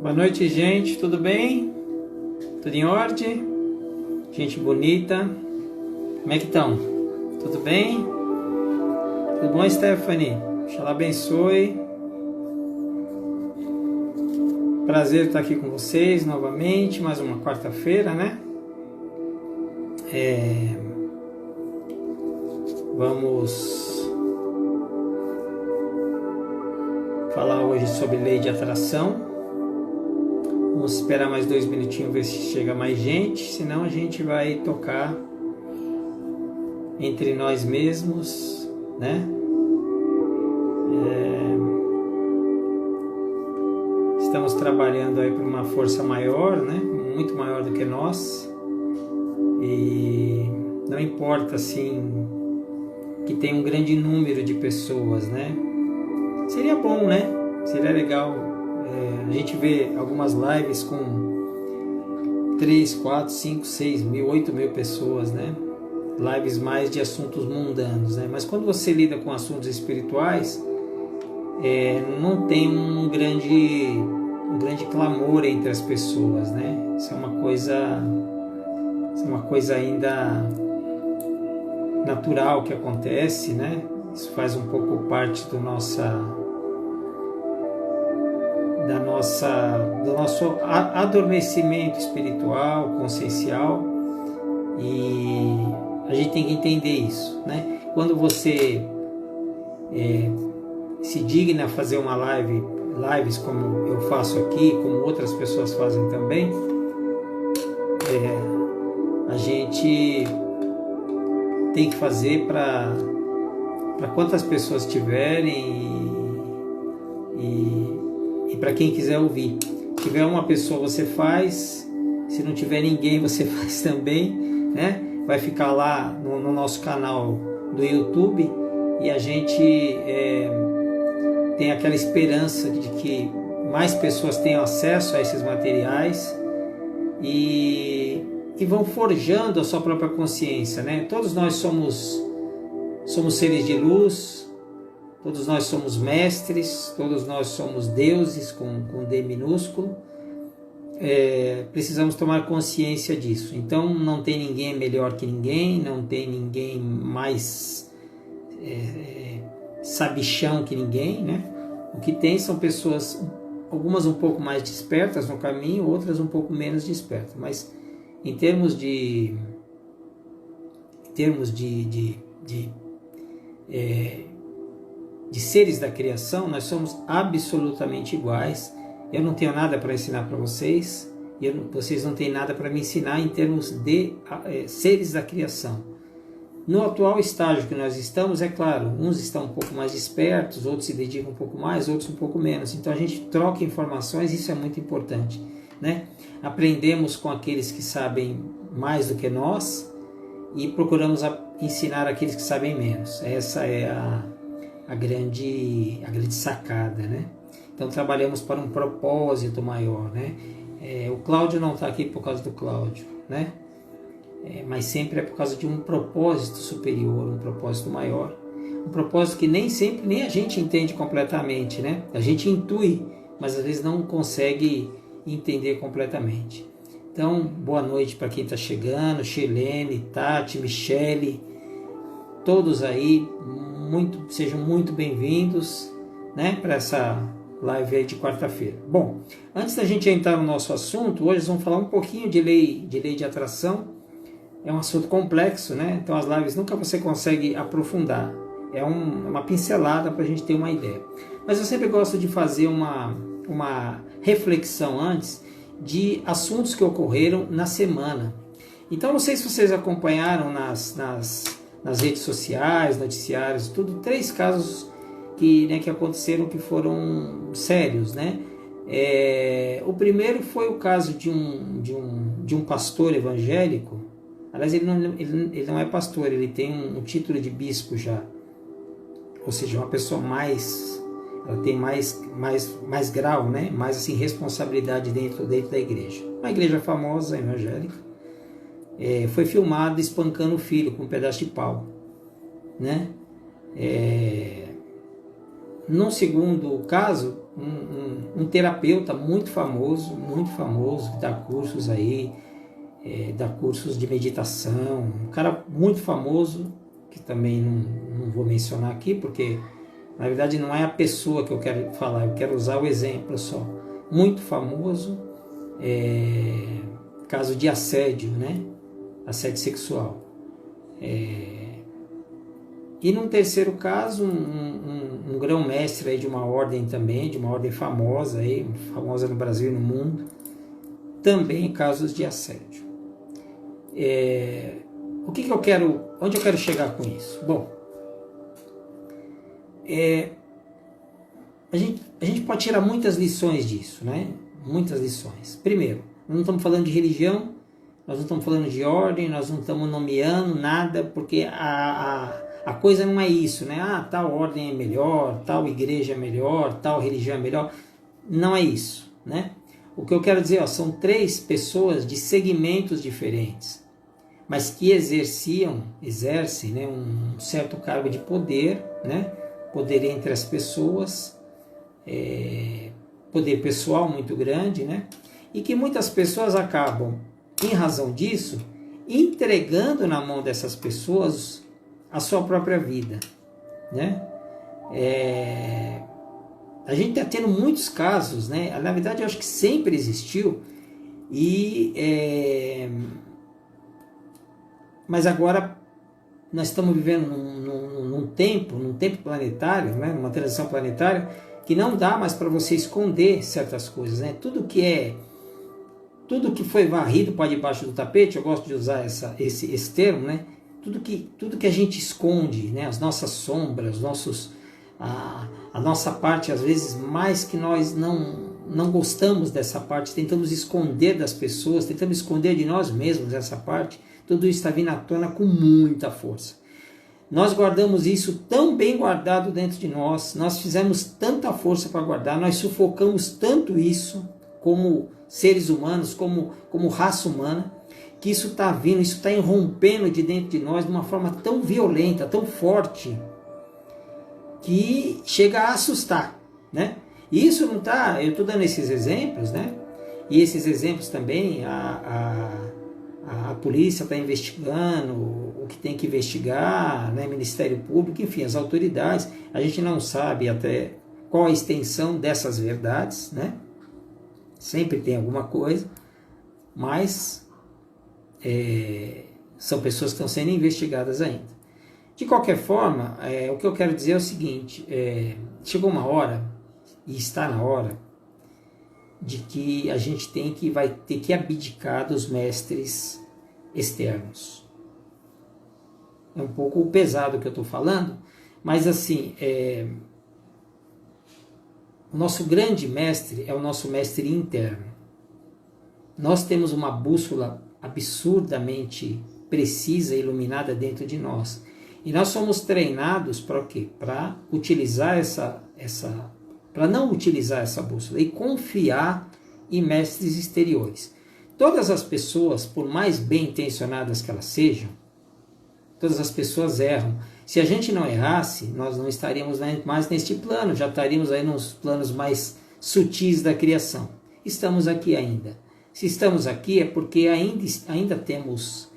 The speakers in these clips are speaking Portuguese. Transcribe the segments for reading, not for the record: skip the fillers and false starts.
Boa noite, gente. Tudo bem? Tudo em ordem? Gente bonita. Como é que estão? Tudo bem? Tudo bom, Stephanie? Oxalá abençoe. Prazer estar aqui com vocês novamente. Mais uma quarta-feira, né? Vamos falar hoje sobre lei de atração. Vamos esperar mais 2 minutinhos, ver se chega mais gente, senão a gente vai tocar entre nós mesmos, né? Estamos trabalhando aí por uma força maior, né? Muito maior do que nós, e não importa assim que tenha um grande número de pessoas, né? Seria bom, né? Seria legal. A gente vê algumas lives com 3, 4, 5, 6 mil, 8 mil pessoas, né? Lives mais de assuntos mundanos, né? Mas quando você lida com assuntos espirituais, não tem um grande clamor entre as pessoas, né? Isso é uma coisa ainda natural que acontece, né? Isso faz um pouco parte do nosso adormecimento espiritual, consciencial, e a gente tem que entender isso, né? Quando você se digna a fazer uma lives como eu faço aqui, como outras pessoas fazem também, a gente tem que fazer para quantas pessoas tiverem e para quem quiser ouvir. Se tiver uma pessoa, você faz. Se não tiver ninguém, você faz também, né? Vai ficar lá no nosso canal do YouTube, e a gente tem aquela esperança de que mais pessoas tenham acesso a esses materiais e vão forjando a sua própria consciência, né? Todos nós somos seres de luz. Todos nós somos mestres, todos nós somos deuses com D minúsculo. Precisamos tomar consciência disso. Então não tem ninguém melhor que ninguém, não tem ninguém mais sabichão que ninguém, né? O que tem são pessoas, algumas um pouco mais despertas no caminho, outras um pouco menos despertas. Mas em termos de seres da criação, nós somos absolutamente iguais. Eu não tenho nada para ensinar para vocês, e vocês não têm nada para me ensinar em termos de seres da criação. No atual estágio que nós estamos, é claro, uns estão um pouco mais despertos, outros se dedicam um pouco mais, outros um pouco menos. Então a gente troca informações, isso é muito importante, né? Aprendemos com aqueles que sabem mais do que nós e procuramos ensinar aqueles que sabem menos. Essa é a grande sacada, né? Então trabalhamos para um propósito maior, né? O Cláudio não está aqui por causa do Cláudio, né? Mas sempre é por causa de um propósito superior, um propósito maior, um propósito que nem sempre nem a gente entende completamente, né? A gente intui, mas às vezes não consegue entender completamente. Então, boa noite para quem está chegando, Xelene, Tati, Michele, todos aí, sejam muito bem-vindos, né, para essa live aí de quarta-feira. Bom, antes da gente entrar no nosso assunto, hoje vamos falar um pouquinho de lei de atração. É um assunto complexo, né? Então as lives nunca você consegue aprofundar. É uma pincelada para a gente ter uma ideia. Mas eu sempre gosto de fazer uma reflexão antes de assuntos que ocorreram na semana. Então não sei se vocês acompanharam nas redes sociais, noticiários, tudo, 3 casos que aconteceram que foram sérios, né? O primeiro foi o caso de um pastor evangélico. Aliás, ele não é pastor, ele tem um título de bispo já, ou seja, uma pessoa ela tem mais grau, né? Mais assim, responsabilidade dentro da igreja. Uma igreja famosa, evangélica. Foi filmado espancando o filho com um pedaço de pau, né? No segundo caso, um terapeuta muito famoso, que dá cursos aí, dá cursos de meditação, um cara muito famoso, que também não vou mencionar aqui, porque na verdade não é a pessoa que eu quero falar, eu quero usar o exemplo só. Muito famoso, caso de assédio, né? Assédio sexual. E num terceiro caso, um grão-mestre aí de uma ordem também, de uma ordem famosa, aí, famosa no Brasil e no mundo, também casos de assédio. Onde eu quero chegar com isso? Bom, a gente pode tirar muitas lições disso, né? Muitas lições. Primeiro, nós não estamos falando de religião, nós não estamos falando de ordem, nós não estamos nomeando nada, porque a coisa não é isso, né? Tal ordem é melhor, tal igreja é melhor, tal religião é melhor. Não é isso, né? O que eu quero dizer, são 3 pessoas de segmentos diferentes, mas que exercem, né, um certo cargo de poder, né? Poder entre as pessoas, poder pessoal muito grande, né? E que muitas pessoas acabam, em razão disso, entregando na mão dessas pessoas a sua própria vida, né? A gente está tendo muitos casos, né? Na verdade, eu acho que sempre existiu, mas agora nós estamos vivendo num tempo planetário, né? Numa transição planetária, que não dá mais para você esconder certas coisas, né? Tudo que foi varrido para debaixo do tapete, eu gosto de usar esse termo, né? Tudo que a gente esconde, né? As nossas sombras, a nossa parte, às vezes, mais que nós não gostamos dessa parte, tentamos esconder das pessoas, tentamos esconder de nós mesmos essa parte, tudo isso está vindo à tona com muita força. Nós guardamos isso tão bem guardado dentro de nós fizemos tanta força para guardar, nós sufocamos tanto isso como seres humanos, como raça humana, que isso está vindo, isso está irrompendo de dentro de nós de uma forma tão violenta, tão forte, que chega a assustar, né? E isso não está, eu estou dando esses exemplos, né? E esses exemplos também, a polícia está investigando o que tem que investigar, né? Ministério Público, enfim, as autoridades, a gente não sabe até qual a extensão dessas verdades, né? Sempre tem alguma coisa, mas são pessoas que estão sendo investigadas ainda. De qualquer forma, o que eu quero dizer é o seguinte, chegou uma hora, e está na hora, de que a gente vai ter que abdicar dos mestres externos. É um pouco pesado o que eu estou falando, mas assim, o nosso grande mestre é o nosso mestre interno. Nós temos uma bússola absurdamente precisa e iluminada dentro de nós. E nós somos treinados para o quê? Para utilizar para não utilizar essa bússola e confiar em mestres exteriores. Todas as pessoas, por mais bem intencionadas que elas sejam, todas as pessoas erram. Se a gente não errasse, nós não estaríamos mais neste plano, já estaríamos aí nos planos mais sutis da criação. Estamos aqui ainda. Se estamos aqui é porque ainda temos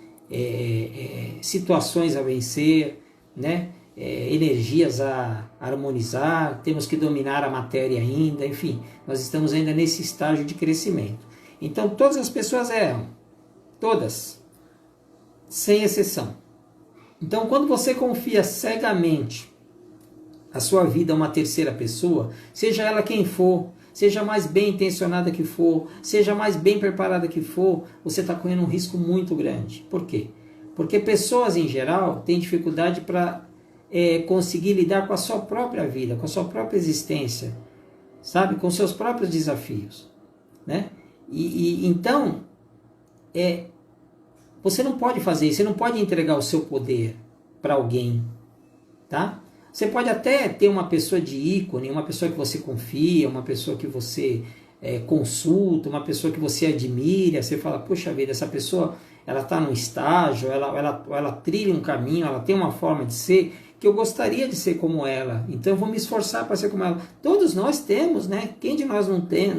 situações a vencer, né? Energias a harmonizar, temos que dominar a matéria ainda, enfim, nós estamos ainda nesse estágio de crescimento. Então todas as pessoas erram, todas, sem exceção. Então quando você confia cegamente a sua vida a uma terceira pessoa, seja ela quem for, seja mais bem intencionada que for, seja mais bem preparada que for, você está correndo um risco muito grande. Por quê? Porque pessoas em geral têm dificuldade para conseguir lidar com a sua própria vida, com a sua própria existência, sabe? Com seus próprios desafios, né? Então, você não pode fazer isso, você não pode entregar o seu poder para alguém, tá? Você pode até ter uma pessoa de ícone, uma pessoa que você confia, uma pessoa que você consulta, uma pessoa que você admira, você fala, poxa vida, essa pessoa ela está num estágio, ela trilha um caminho, ela tem uma forma de ser, que eu gostaria de ser como ela, então eu vou me esforçar para ser como ela. Todos nós temos, né? Quem de nós não tem,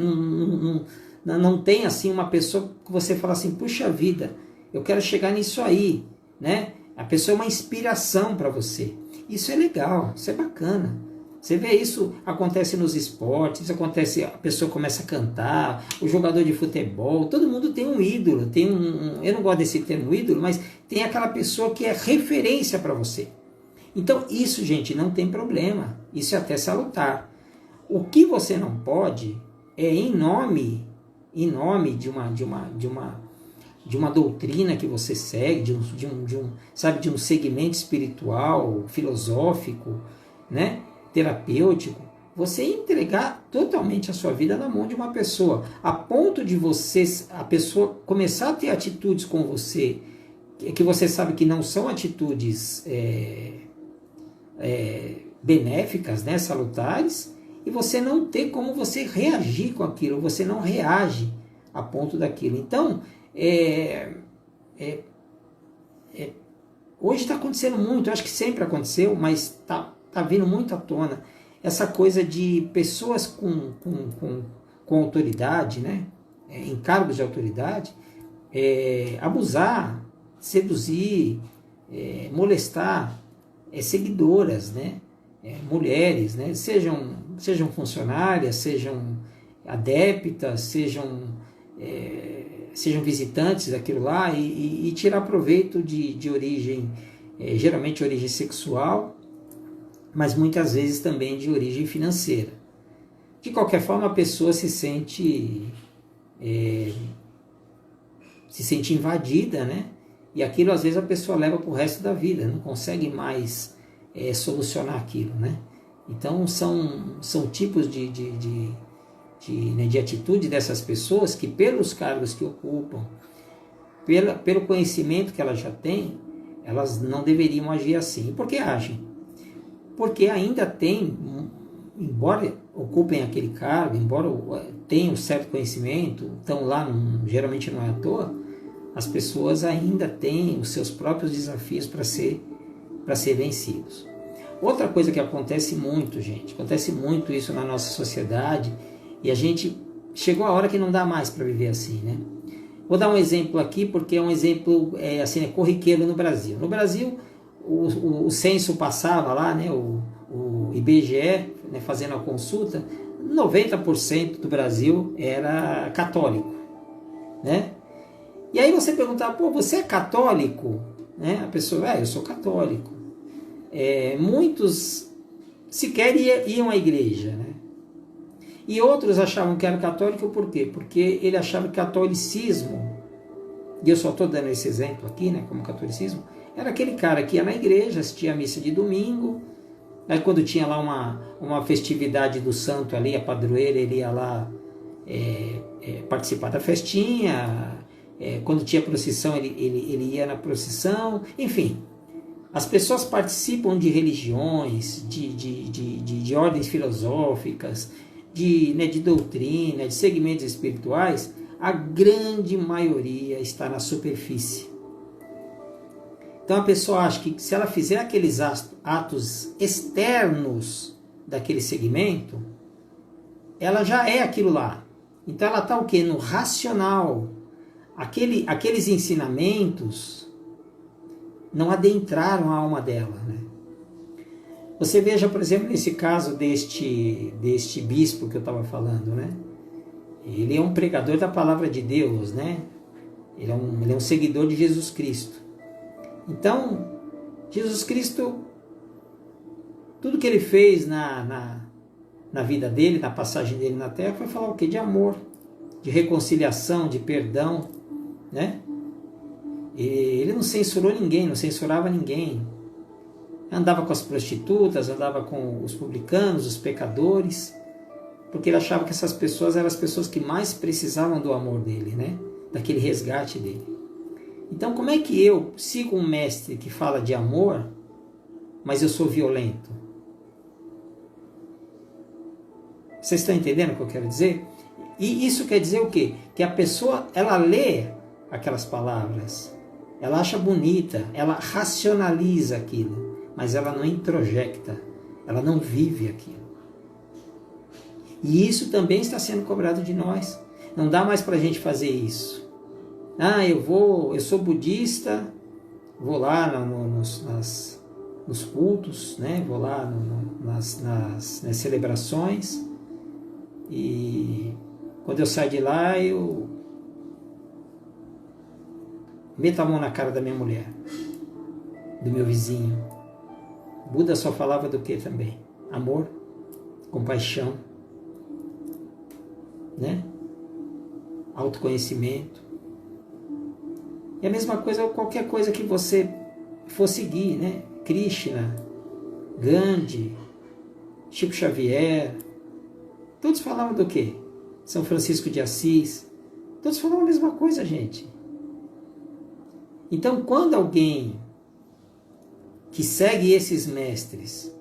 não tem assim uma pessoa que você fala assim, puxa vida, eu quero chegar nisso aí, né? A pessoa é uma inspiração para você. Isso é legal, isso é bacana. Você vê isso, acontece nos esportes, isso acontece, a pessoa começa a cantar, o jogador de futebol, todo mundo tem um ídolo, tem eu não gosto desse termo ídolo, mas tem aquela pessoa que é referência para você. Então isso, gente, não tem problema, isso é até salutar. O que você não pode é em nome de uma doutrina que você segue, de um segmento espiritual, filosófico, né? Terapêutico, você entregar totalmente a sua vida na mão de uma pessoa, a ponto de a pessoa começar a ter atitudes com você, que você sabe que não são atitudes benéficas, né, salutares, e você não ter como você reagir com aquilo, você não reage a ponto daquilo. Então, hoje está acontecendo muito, eu acho que sempre aconteceu, mas está vindo muito à tona essa coisa de pessoas com autoridade, né, em cargos de autoridade, abusar, seduzir, molestar seguidoras, né, mulheres, né, sejam funcionárias, sejam adeptas, sejam visitantes daquilo lá, e tirar proveito de origem, geralmente origem sexual, mas muitas vezes também de origem financeira. De qualquer forma, a pessoa se sente invadida, né? E aquilo às vezes a pessoa leva para o resto da vida, não consegue mais solucionar aquilo, né? Então são tipos de atitude dessas pessoas que, pelos cargos que ocupam, pelo conhecimento que elas já têm, elas não deveriam agir assim. E por que agem? Porque ainda tem, embora ocupem aquele cargo, embora tenham certo conhecimento, estão lá, geralmente não é à toa, as pessoas ainda têm os seus próprios desafios para ser vencidos. Outra coisa que acontece muito, gente, acontece muito isso na nossa sociedade, e a gente chegou a hora que não dá mais para viver assim, né? Vou dar um exemplo aqui, porque é um exemplo corriqueiro no Brasil. No Brasil, o censo passava lá, né, o IBGE, né, fazendo a consulta, 90% do Brasil era católico, né? E aí você perguntava, pô, você é católico? Né? A pessoa, eu sou católico. Muitos sequer iam à igreja, né? E outros achavam que era católico por quê? Porque ele achava que catolicismo, e eu só estou dando esse exemplo aqui, né, como catolicismo, era aquele cara que ia na igreja, assistia a missa de domingo, aí quando tinha lá uma festividade do santo ali, a padroeira, ele ia lá participar da festinha, quando tinha procissão, ele ia na procissão, enfim. As pessoas participam de religiões, de ordens filosóficas, de doutrina, de segmentos espirituais. A grande maioria está na superfície. Então a pessoa acha que se ela fizer aqueles atos externos daquele segmento, ela já é aquilo lá. Então ela está o quê? No racional. Aqueles ensinamentos não adentraram a alma dela, né? Você veja, por exemplo, nesse caso deste bispo que eu estava falando, né? Ele é um pregador da palavra de Deus, né? Ele é um seguidor de Jesus Cristo. Então, Jesus Cristo, tudo que ele fez na vida dele, na passagem dele na terra, foi falar o quê? De amor, de reconciliação, de perdão, né? Ele não censurou ninguém, não censurava ninguém. Andava com as prostitutas, andava com os publicanos, os pecadores, porque ele achava que essas pessoas eram as pessoas que mais precisavam do amor dele, né? Daquele resgate dele. Então, como é que eu sigo um mestre que fala de amor, mas eu sou violento? Vocês estão entendendo o que eu quero dizer? E isso quer dizer o quê? Que a pessoa, ela lê aquelas palavras, ela acha bonita, ela racionaliza aquilo, mas ela não introjecta, ela não vive aquilo. E isso também está sendo cobrado de nós. Não dá mais para a gente fazer isso. Eu sou budista, vou lá nos cultos, né? Vou lá nas celebrações, e quando eu saio de lá, eu meto a mão na cara da minha mulher, do meu vizinho. Buda só falava do que também? Amor, compaixão, né? Autoconhecimento. E a mesma coisa, qualquer coisa que você for seguir, né? Krishna, Gandhi, Chico Xavier, todos falavam do quê? São Francisco de Assis, todos falavam a mesma coisa, gente. Então, quando alguém que segue esses mestres,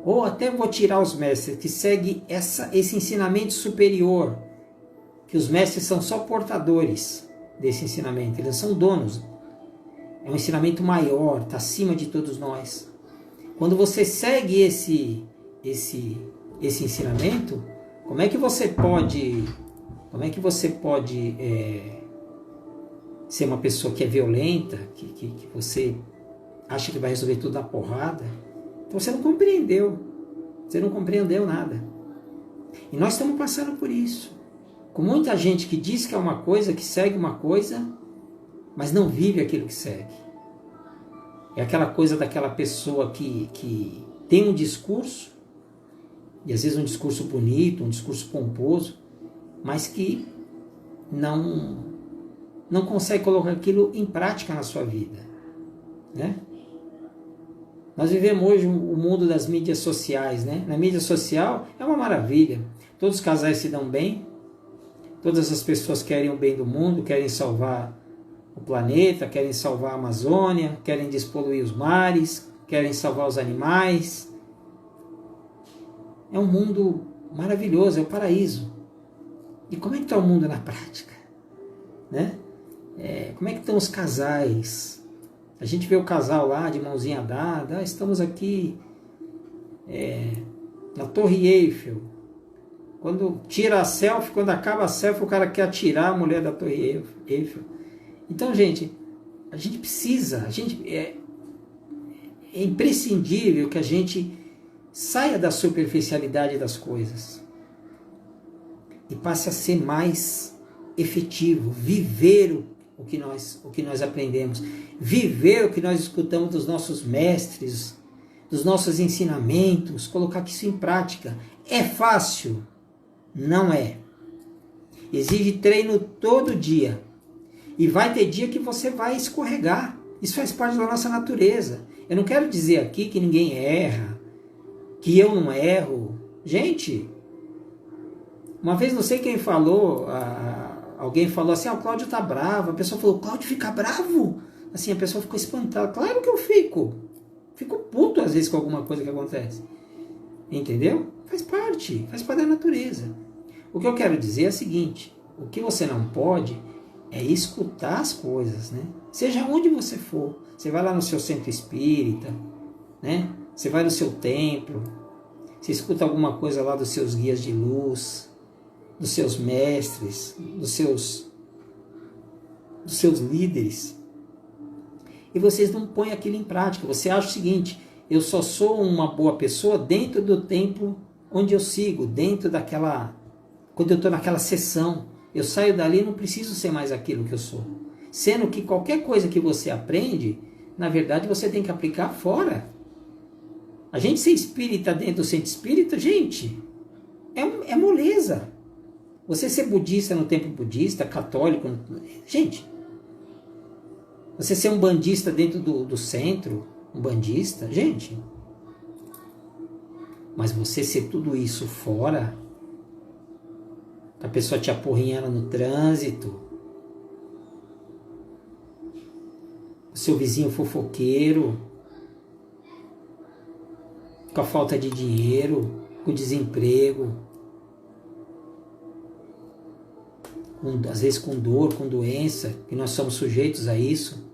ou até vou tirar os mestres, que segue esse ensinamento superior, que os mestres são só portadores desse ensinamento, eles são donos. É um ensinamento maior, está acima de todos nós. Quando você segue esse ensinamento, como é que você pode ser uma pessoa que é violenta, que você acha que vai resolver tudo na porrada? Então você não compreendeu nada. E nós estamos passando por isso, com muita gente que diz que é uma coisa, que segue uma coisa, mas não vive aquilo que segue. É aquela coisa daquela pessoa que tem um discurso, e às vezes um discurso bonito, um discurso pomposo, mas que não consegue colocar aquilo em prática na sua vida, né? Nós vivemos hoje o mundo das mídias sociais, né? Na mídia social é uma maravilha. Todos os casais se dão bem, todas as pessoas querem o bem do mundo, querem salvar o planeta, querem salvar a Amazônia, querem despoluir os mares, querem salvar os animais. É um mundo maravilhoso, é o paraíso. E como é que está o mundo na prática? Né? Como é que estão os casais? A gente vê o casal lá de mãozinha dada, estamos aqui na Torre Eiffel. Quando tira a selfie, quando acaba a selfie, o cara quer atirar a mulher da Torre Eiffel. Então, gente, a gente precisa, é imprescindível que a gente saia da superficialidade das coisas e passe a ser mais efetivo, viver o que nós aprendemos, viver o que nós escutamos dos nossos mestres, dos nossos ensinamentos, colocar isso em prática. É fácil? Não é. Exige treino todo dia. E vai ter dia que você vai escorregar. Isso faz parte da nossa natureza. Eu não quero dizer aqui que ninguém erra, que eu não erro. Gente, uma vez não sei quem falou, alguém falou assim, o Cláudio tá bravo. A pessoa falou, Cláudio fica bravo? Assim, a pessoa ficou espantada. Claro que eu fico. Fico puto às vezes com alguma coisa que acontece. Entendeu? Faz parte da natureza. O que eu quero dizer é o seguinte, o que você não pode é escutar as coisas, né? Seja onde você for, você vai lá no seu centro espírita, né? Você vai no seu templo, você escuta alguma coisa lá dos seus guias de luz, dos seus mestres, dos seus líderes, e vocês não põem aquilo em prática. Você acha o seguinte, eu só sou uma boa pessoa dentro do templo onde eu sigo, quando eu estou naquela sessão. Eu saio dali e não preciso ser mais aquilo que eu sou. Sendo que qualquer coisa que você aprende, na verdade você tem que aplicar fora. A gente ser espírita dentro do centro espírita, gente, é moleza. Você ser budista no templo budista, católico, gente, você ser um bandista dentro do centro, um bandista, gente, mas você ser tudo isso fora, a pessoa te apurrinhando no trânsito, o seu vizinho fofoqueiro, com a falta de dinheiro, com o desemprego, às vezes com dor, com doença, que nós somos sujeitos a isso.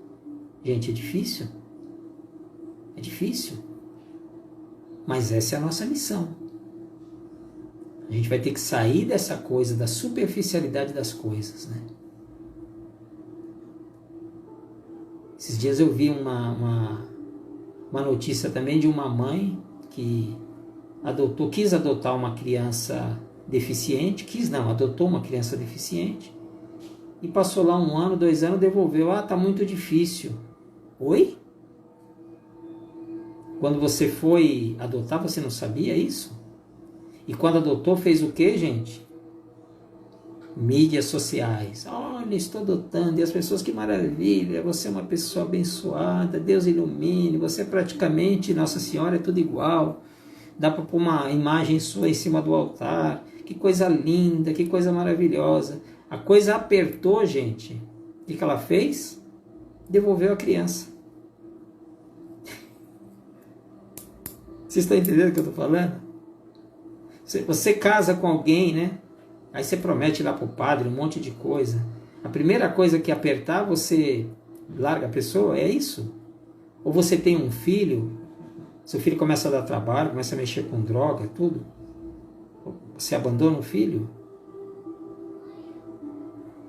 Gente, é difícil. É difícil. Mas essa é a nossa missão. A gente vai ter que sair dessa coisa, da superficialidade das coisas, né? Esses dias eu vi uma notícia também de uma mãe que quis adotar uma criança deficiente, adotou uma criança deficiente, e passou lá 1 ano, 2 anos, devolveu. Tá muito difícil. Oi? Quando você foi adotar, você não sabia isso? E quando adotou, fez o quê, gente? Mídias sociais. Olha, estou adotando. E as pessoas, que maravilha, você é uma pessoa abençoada, Deus ilumine, você é praticamente Nossa Senhora, é tudo igual. Dá para pôr uma imagem sua em cima do altar. Que coisa linda, que coisa maravilhosa. A coisa apertou, gente. O que ela fez? Devolveu a criança. Vocês estão entendendo o que eu estou falando? Você casa com alguém, né? Aí você promete lá para o padre um monte de coisa. A primeira coisa que apertar, você larga a pessoa? É isso? Ou você tem um filho, seu filho começa a dar trabalho, começa a mexer com droga, tudo. Você abandona o filho?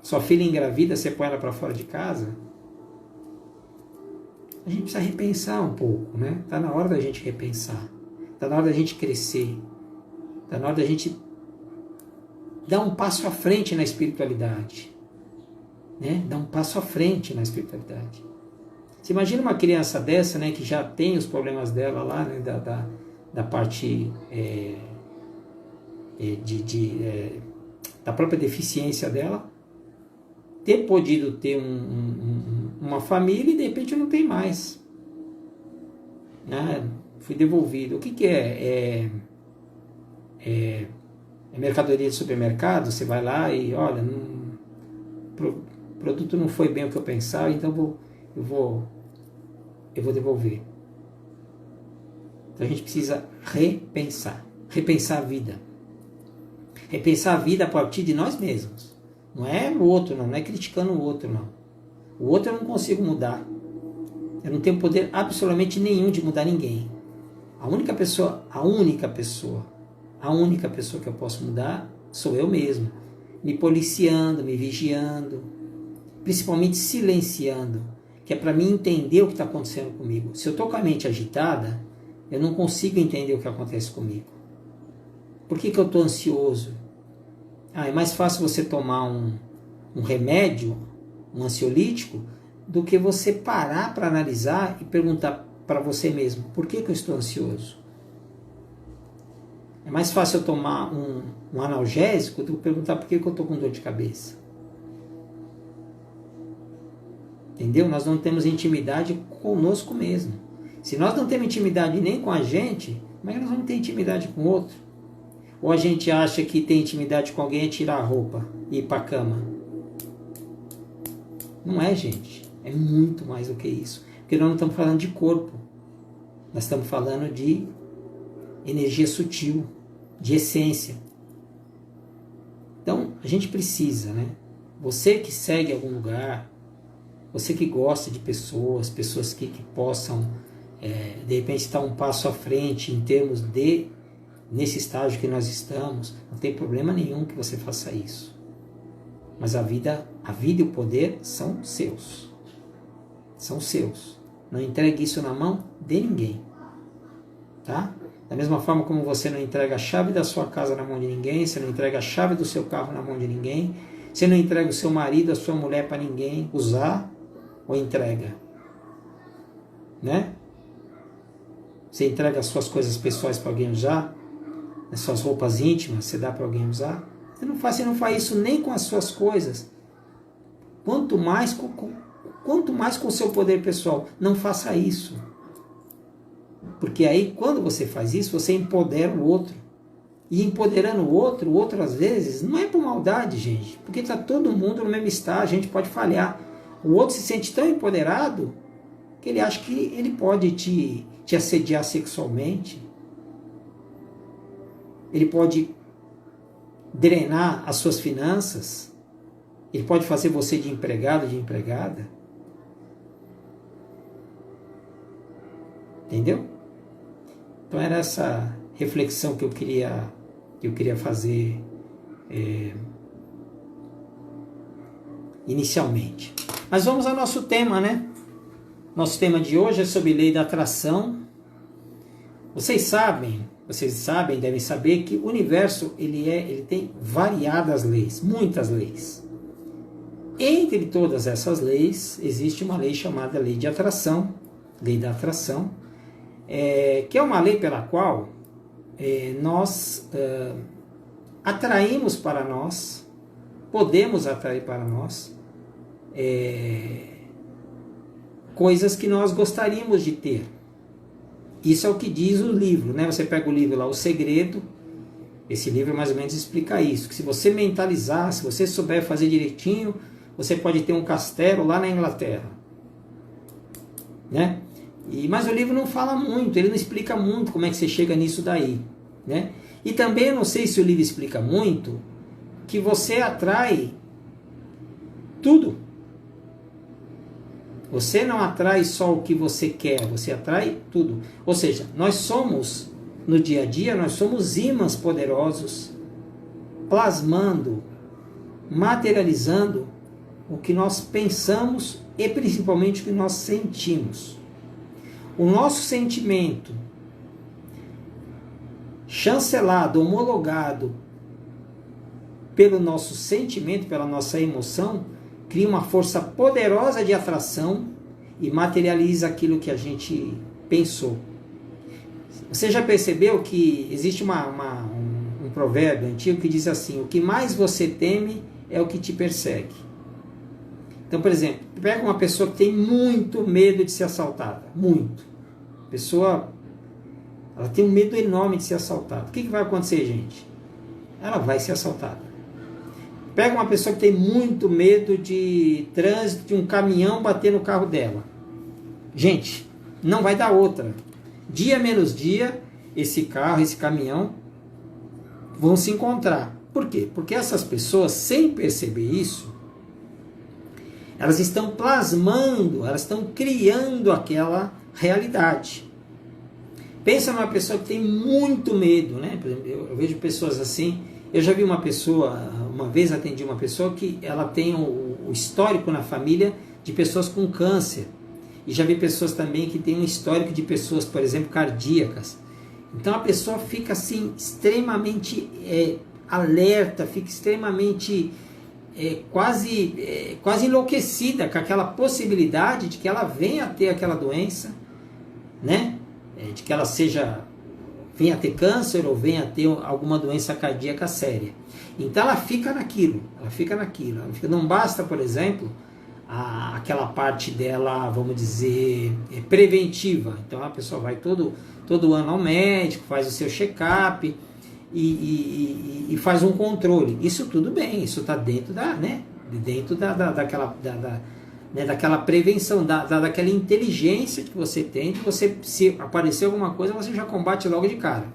Sua filha engravida, você põe ela para fora de casa? A gente precisa repensar um pouco, né? Está na hora da gente repensar. Está na hora da gente crescer. Está na hora da gente dar um passo à frente na espiritualidade. Né? Dar um passo à frente na espiritualidade. Você imagina uma criança dessa, né, que já tem os problemas dela lá, né, da parte da própria deficiência dela, ter podido ter uma família e de repente não tem mais. Né? Fui devolvido. O que é? É mercadoria de supermercado. Você vai lá e olha, o produto não foi bem o que eu pensava, então eu vou devolver. Então a gente precisa repensar a vida. Repensar a vida a partir de nós mesmos. Não é o outro, não é criticando o outro, não. O outro eu não consigo mudar. Eu não tenho poder absolutamente nenhum de mudar ninguém. A única pessoa que eu posso mudar sou eu mesmo. Me policiando, me vigiando, principalmente silenciando, que é para mim entender o que está acontecendo comigo. Se eu estou com a mente agitada, eu não consigo entender o que acontece comigo. Por que eu estou ansioso? É mais fácil você tomar um remédio, um ansiolítico, do que você parar para analisar e perguntar para você mesmo, por que eu estou ansioso? É mais fácil eu tomar um analgésico do que perguntar por que eu estou com dor de cabeça. Entendeu? Nós não temos intimidade conosco mesmo. Se nós não temos intimidade nem com a gente, como é que nós vamos ter intimidade com o outro? Ou a gente acha que tem intimidade com alguém é tirar a roupa e ir para a cama? Não é, gente. É muito mais do que isso. Porque nós não estamos falando de corpo. Nós estamos falando de energia sutil, de essência. Então, a gente precisa, né? Você que segue algum lugar, você que gosta de pessoas que possam, de repente, estar um passo à frente em termos de, nesse estágio que nós estamos, não tem problema nenhum que você faça isso. Mas a vida e o poder são seus. São seus. Não entregue isso na mão de ninguém. Tá? Da mesma forma como você não entrega a chave da sua casa na mão de ninguém, você não entrega a chave do seu carro na mão de ninguém, você não entrega o seu marido, a sua mulher para ninguém usar ou entrega. Né? Você entrega as suas coisas pessoais para alguém usar, as suas roupas íntimas, você dá para alguém usar. Você não faz isso nem com as suas coisas. Quanto mais com o seu poder pessoal. Não faça isso. Porque aí, quando você faz isso, você empodera o outro. E empoderando o outro às vezes, não é por maldade, gente. Porque está todo mundo no mesmo estágio, a gente pode falhar. O outro se sente tão empoderado que ele acha que ele pode te assediar sexualmente. Ele pode drenar as suas finanças. Ele pode fazer você de empregado, de empregada. Entendeu? Então era essa reflexão que eu queria fazer inicialmente. Mas vamos ao nosso tema, né? Nosso tema de hoje é sobre lei da atração. Vocês sabem, devem saber que o universo ele tem variadas leis, muitas leis. Entre todas essas leis, existe uma lei chamada lei de atração, lei da atração, que é uma lei pela qual nós atraímos para nós, podemos atrair para nós coisas que nós gostaríamos de ter. Isso é o que diz o livro, né? Você pega o livro lá, O Segredo, esse livro mais ou menos explica isso, que se você mentalizar, se você souber fazer direitinho, você pode ter um castelo lá na Inglaterra, né? Mas o livro não fala muito, ele não explica muito como é que você chega nisso daí, né? E também eu não sei se o livro explica muito que você atrai tudo. Você não atrai só o que você quer, você atrai tudo. Ou seja, nós somos, no dia a dia, nós somos ímãs poderosos, plasmando, materializando o que nós pensamos e principalmente o que nós sentimos. O nosso sentimento, chancelado, homologado pelo nosso sentimento, pela nossa emoção, cria uma força poderosa de atração e materializa aquilo que a gente pensou. Você já percebeu que existe um provérbio antigo que diz assim: o que mais você teme é o que te persegue. Então, por exemplo, pega uma pessoa que tem muito medo de ser assaltada. Muito. A pessoa, ela tem um medo enorme de ser assaltada. O que vai acontecer, gente? Ela vai ser assaltada. Pega uma pessoa que tem muito medo de trânsito, de um caminhão bater no carro dela. Gente, não vai dar outra. Dia menos dia, esse carro, esse caminhão vão se encontrar. Por quê? Porque essas pessoas, sem perceber isso, elas estão plasmando, elas estão criando aquela realidade. Pensa numa pessoa que tem muito medo, né? Por exemplo, eu vejo pessoas assim. Eu já vi uma pessoa, uma vez atendi uma pessoa que ela tem o histórico na família de pessoas com câncer. E já vi pessoas também que têm um histórico de pessoas, por exemplo, cardíacas. Então a pessoa fica assim extremamente alerta, fica extremamente quase enlouquecida com aquela possibilidade de que ela venha a ter aquela doença, né? De que ela venha a ter câncer ou venha a ter alguma doença cardíaca séria. Então ela fica naquilo. Não basta, por exemplo, aquela parte dela, vamos dizer, preventiva. Então a pessoa vai todo ano ao médico, faz o seu check-up e faz um controle. Isso tudo bem, isso está dentro daquela prevenção, daquela inteligência que você tem, de você, se aparecer alguma coisa, você já combate logo de cara.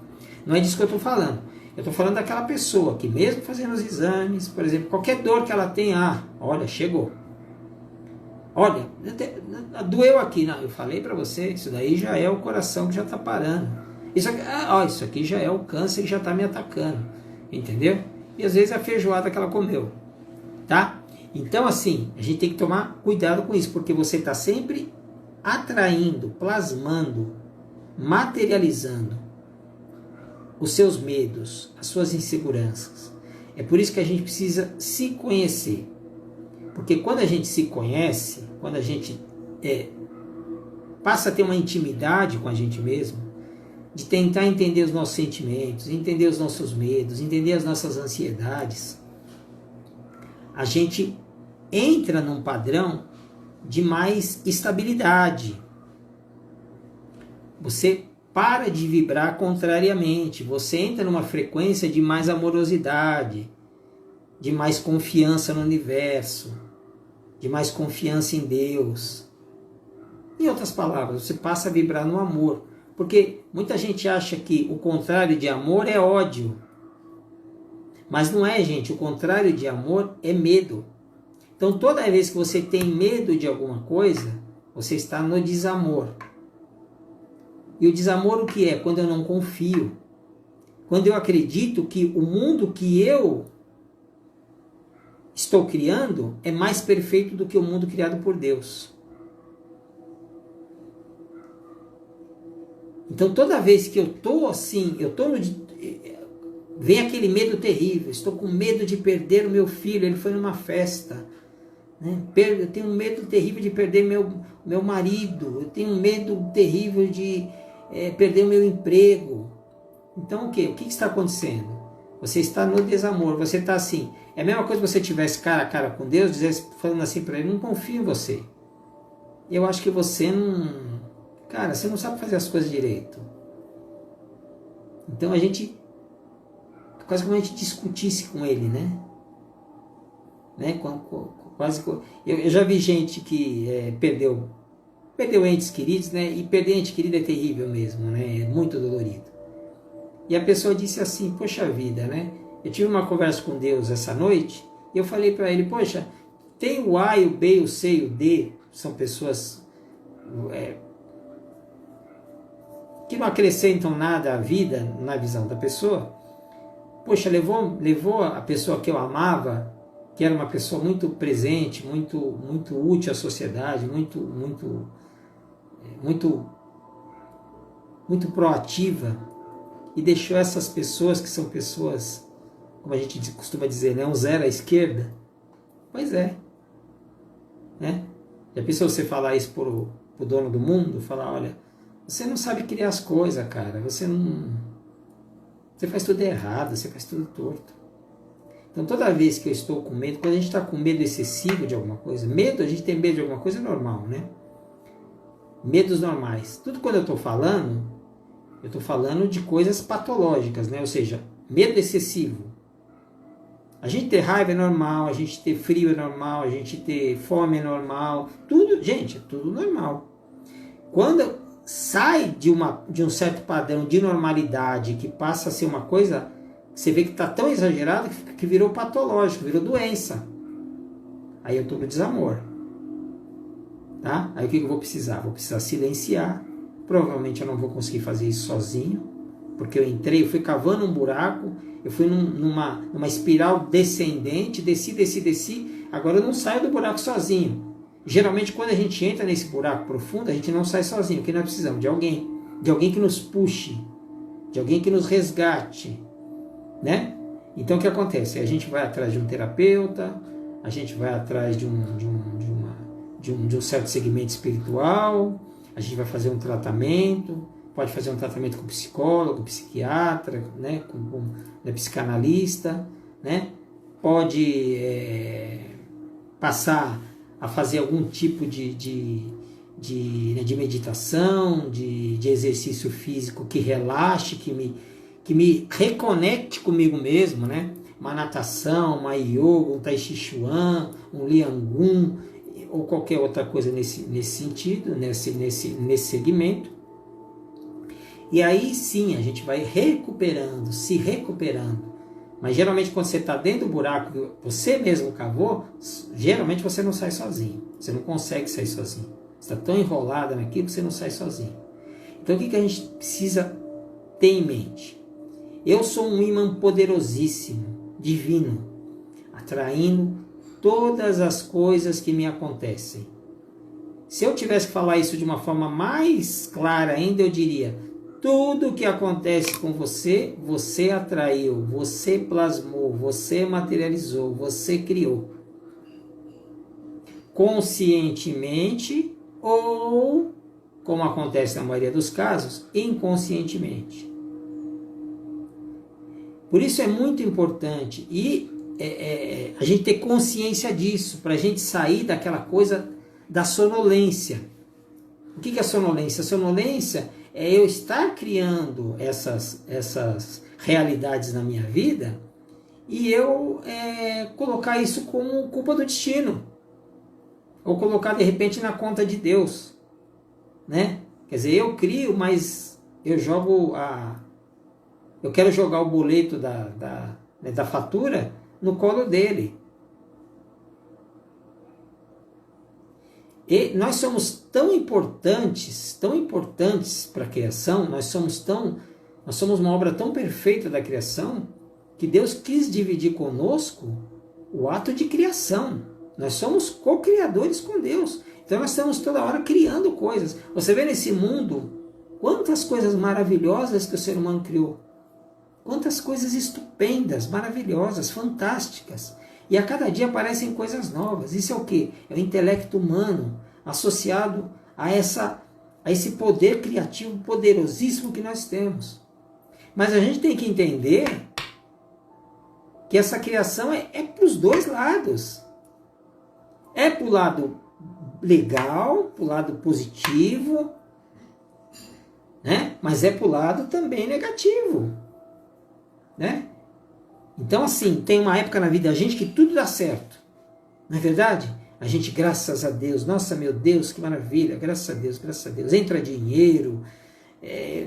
Não é disso que eu estou falando. Eu estou falando daquela pessoa que mesmo fazendo os exames, por exemplo, qualquer dor que ela tem, olha, chegou. Olha, doeu aqui. Não, eu falei para você, isso daí já é o coração que já está parando. Isso aqui já é o câncer que já está me atacando. Entendeu? E às vezes é a feijoada que ela comeu. Tá? Então, assim, a gente tem que tomar cuidado com isso, porque você está sempre atraindo, plasmando, materializando os seus medos, as suas inseguranças. É por isso que a gente precisa se conhecer. Porque quando a gente se conhece, quando a gente passa a ter uma intimidade com a gente mesmo, de tentar entender os nossos sentimentos, entender os nossos medos, entender as nossas ansiedades, a gente entra num padrão de mais estabilidade. Você para de vibrar contrariamente, você entra numa frequência de mais amorosidade, de mais confiança no universo, de mais confiança em Deus. Em outras palavras, você passa a vibrar no amor, porque muita gente acha que o contrário de amor é ódio. Mas não é, gente. O contrário de amor é medo. Então, toda vez que você tem medo de alguma coisa, você está no desamor. E o desamor o que é? Quando eu não confio. Quando eu acredito que o mundo que eu estou criando é mais perfeito do que o mundo criado por Deus. Então toda vez que eu estou assim, vem aquele medo terrível, estou com medo de perder o meu filho, ele foi numa festa, né? Eu tenho um medo terrível de perder meu marido, eu tenho um medo terrível de perder o meu emprego. Então o que está acontecendo? Você está no desamor, você está assim, é a mesma coisa que você estivesse cara a cara com Deus, falando assim para ele, não confio em você. Eu acho que você não... Cara, você não sabe fazer as coisas direito. Então a gente... Quase como a gente discutisse com ele, né? Quase... Eu já vi gente que perdeu entes queridos, né? E perder ente querido é terrível mesmo, né? É muito dolorido. E a pessoa disse assim, poxa vida, né? Eu tive uma conversa com Deus essa noite e eu falei para ele, poxa, tem o A, o B, o C e o D, são pessoas que não acrescentam nada à vida na visão da pessoa. Poxa, levou a pessoa que eu amava, que era uma pessoa muito presente, muito útil à sociedade, muito proativa, e deixou essas pessoas que são pessoas, como a gente costuma dizer, né, um zero à esquerda. Pois é, né? Já pensou você falar isso pro dono do mundo? Falar, olha, você não sabe criar as coisas, cara, você faz tudo errado, você faz tudo torto. Então toda vez que eu estou com medo, quando a gente está com medo excessivo de alguma coisa, a gente tem medo de alguma coisa é normal, né? Medos normais. Tudo quando eu estou falando de coisas patológicas, né? Ou seja, medo excessivo. A gente ter raiva é normal, a gente ter frio é normal, a gente ter fome é normal, tudo, gente, é tudo normal. Quando sai de um certo padrão de normalidade, que passa a ser uma coisa, você vê que está tão exagerado que virou patológico, virou doença. Aí eu estou no desamor. Tá? Aí o que eu vou precisar? Vou precisar silenciar. Provavelmente eu não vou conseguir fazer isso sozinho, porque eu fui cavando um buraco, eu fui numa espiral descendente, desci, agora eu não saio do buraco sozinho. Geralmente quando a gente entra nesse buraco profundo, a gente não sai sozinho, porque nós precisamos de alguém que nos puxe, de alguém que nos resgate, né? Então o que acontece? A gente vai atrás de um terapeuta, a gente vai atrás de um certo segmento espiritual, a gente vai fazer um tratamento, pode fazer um tratamento com psicólogo, psiquiatra, né, com psicanalista, né, pode passar a fazer algum tipo de meditação, de exercício físico que relaxe, que me reconecte comigo mesmo, né, uma natação, uma yoga, um tai chi chuan, um liangun, ou qualquer outra coisa nesse sentido, nesse segmento. E aí sim, a gente vai se recuperando. Mas geralmente quando você está dentro do buraco que você mesmo cavou, geralmente você não sai sozinho. Você não consegue sair sozinho. Você está tão enrolado naquilo que você não sai sozinho. Então o que a gente precisa ter em mente? Eu sou um imã poderosíssimo, divino, atraindo todas as coisas que me acontecem. Se eu tivesse que falar isso de uma forma mais clara ainda, eu diria: tudo que acontece com você, você atraiu, você plasmou, você materializou, você criou. Conscientemente ou, como acontece na maioria dos casos, inconscientemente. Por isso é muito importante a gente ter consciência disso, para a gente sair daquela coisa da sonolência. O que é a sonolência? A sonolência é eu estar criando essas realidades na minha vida e eu colocar isso como culpa do destino. Ou colocar de repente na conta de Deus. Né? Quer dizer, eu crio, mas eu quero jogar o boleto da fatura no colo dele. E nós somos tão importantes para a criação, nós somos uma obra tão perfeita da criação, que Deus quis dividir conosco o ato de criação. Nós somos co-criadores com Deus. Então nós estamos toda hora criando coisas. Você vê nesse mundo quantas coisas maravilhosas que o ser humano criou. Quantas coisas estupendas, maravilhosas, fantásticas. E a cada dia aparecem coisas novas. Isso é o quê? É o intelecto humano associado a esse poder criativo poderosíssimo que nós temos. Mas a gente tem que entender que essa criação é para os dois lados. É para o lado legal, para o lado positivo, né? Mas é para o lado também negativo, né? Então, assim, tem uma época na vida da gente que tudo dá certo, não é verdade? A gente, graças a Deus, nossa, meu Deus, que maravilha, graças a Deus, entra dinheiro,